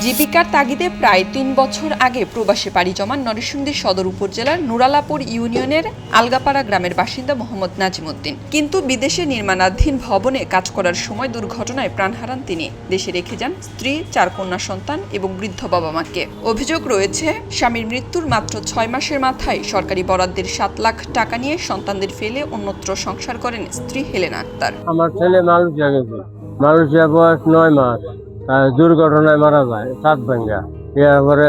জীবিকার তাগিদে প্রায় ৩ বছর আগে প্রবাসে পাড়ি জমান নরসিংদী সদর উপজেলার নুরালাপুর ইউনিয়নের আলগাপাড়া গ্রামের বাসিন্দা মোহাম্মদ নাজিমউদ্দিন। কিন্তু বিদেশে নির্মাণাধীন ভবনে কাজ করার সময় দুর্ঘটনায় প্রাণ হারান তিনি। দেশে রেখে যান স্ত্রী, 4 কন্যা সন্তান এবং বৃদ্ধ বাবা মাকে। অভিযোগ রয়েছে, স্বামীর মৃত্যুর মাত্র 6 মাসের মাথায় সরকারি বরাদ্দের 7 লাখ টাকা নিয়ে সন্তানদের ফেলে অন্যত্র সংসার করেন স্ত্রী হেলেনা আক্তার। আমার ছেলে মালয়েশিয়া বয়স 9 মাস, দুর্ঘটনায় মারা যায় সাত ভাঙ্গা। এরপরে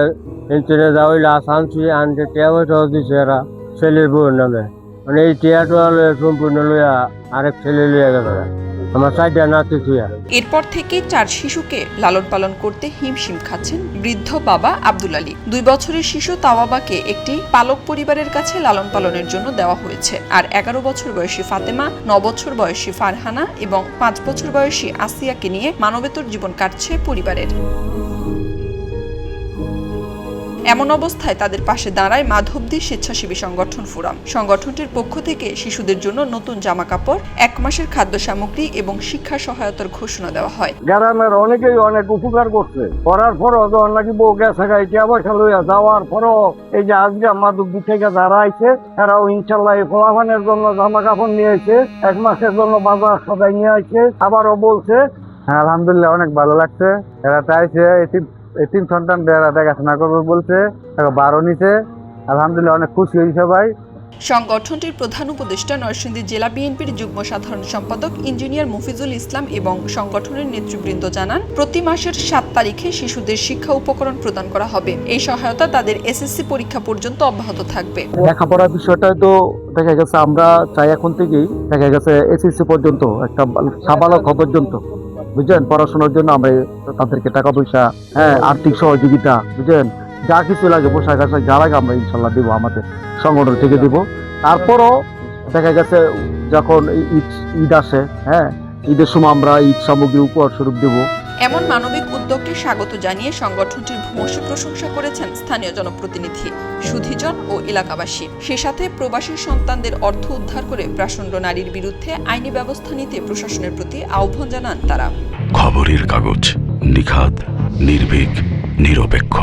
ইন্টারনেট যাওয়াই লাশ আনছি, আনতে টিয়াও দিছে এরা ছেলের বউর নামে। মানে এই টিয়াটা সম্পূর্ণ লইয়া আরেক ছেলে লইয়া গেল আমার সাইডে নাতি থুয়া। এরপর থেকে 4 শিশুকে লালন পালন করতে হিমশিম খাচ্ছেন বৃদ্ধ বাবা আব্দুল আলী। 2 বছরের শিশু তাওয়াবাকে একটি পালক পরিবারের কাছে লালন পালনের জন্য দেওয়া হয়েছে। আর 11 বছর বয়সী ফাতেমা, 9 বছর বয়সী ফারহানা এবং 5 বছর বয়সী আসিয়াকে নিয়ে মানবেতর জীবন কাটছে পরিবারের। এমন অবস্থায় তাদের পাশে দাঁড়ায় মাধবদী স্বেচ্ছাসেবী সংগঠন ফোরাম। সংগঠনটির পক্ষ থেকে শিশুদের জন্য নতুন জামা কাপড়, 1 মাসের খাদ্য সামগ্রী এবং শিক্ষা সহায়তার ঘোষণা দেওয়া হয়। গ্রামের অনেকেই অনেক উপকার করছে, করার পরও যখন নাকি বউ গেছে গাইতে আবার লইয়া যাওয়ার পরও এই যে আজকে মাধবদী থেকে যারা আইছে তারাও ইনশাল্লাহ এই ফলাফানের জন্য জামা কাপড় নিয়ে আইছে, 1 মাসের জন্য বাজার সবাই নিয়ে আইছে। আবারও বলছে আলহামদুলিল্লাহ অনেক ভালো লাগছে। এরা চাইছে তিন সন্তান দেখাশোনা করবে বলছে, 12 নিচে। আলহামদুলিল্লাহ অনেক খুশি হয়েছে সবাই। সংগঠনটির প্রধান উপদেষ্টা নরসিংদী জেলা বিএনপির যুগ্ম সাধারণ সম্পাদক ইঞ্জিনিয়ার মফিজুল ইসলাম এবং সংগঠনের নেতৃবৃন্দ জানান, প্রতি মাসের 7 তারিখে শিশুদের শিক্ষা উপকরণ প্রদান করা হবে। এই সহায়তা তাদের এসএসসি পরীক্ষা পর্যন্ত অব্যাহত থাকবে। লেখাপড়ার বিষয়টা তো দেখা গেছে আমরা চাই এখন থেকেই দেখা গেছে এসএসসি পর্যন্ত একটা সাবালক পর্যন্ত, বুঝলেন, পড়াশোনার জন্য আমরা তাদেরকে টাকা পয়সা, আর্থিক সহযোগিতা, বুঝলেন, যা কিছু লাগে পোশাক আশাক যা লাগে আমরা ইনশাল্লাহ দেবো, আমাদের সংগঠন থেকে দেবো। তারপরও দেখা গেছে যখন ঈদ আসে, ঈদের সময় আমরা ঈদ সামগ্রী উপহার স্বরূপ দেবো। এমন মানবিক উদ্যোগকে স্বাগত জানিয়ে সংগঠনটির ভূয়সী প্রশংসা করেছেন স্থানীয় জনপ্রতিনিধি, সুধীজন ও এলাকাবাসী। সে সাথে প্রবাসী সন্তানদের অর্থ উদ্ধার করে প্রাসণ্ড নারীর বিরুদ্ধে আইনি ব্যবস্থা নিতে প্রশাসনের প্রতি আহ্বান জানান তারা। খবরের কাগজ, নিখাদ, নির্ভীক, নিরপেক্ষ।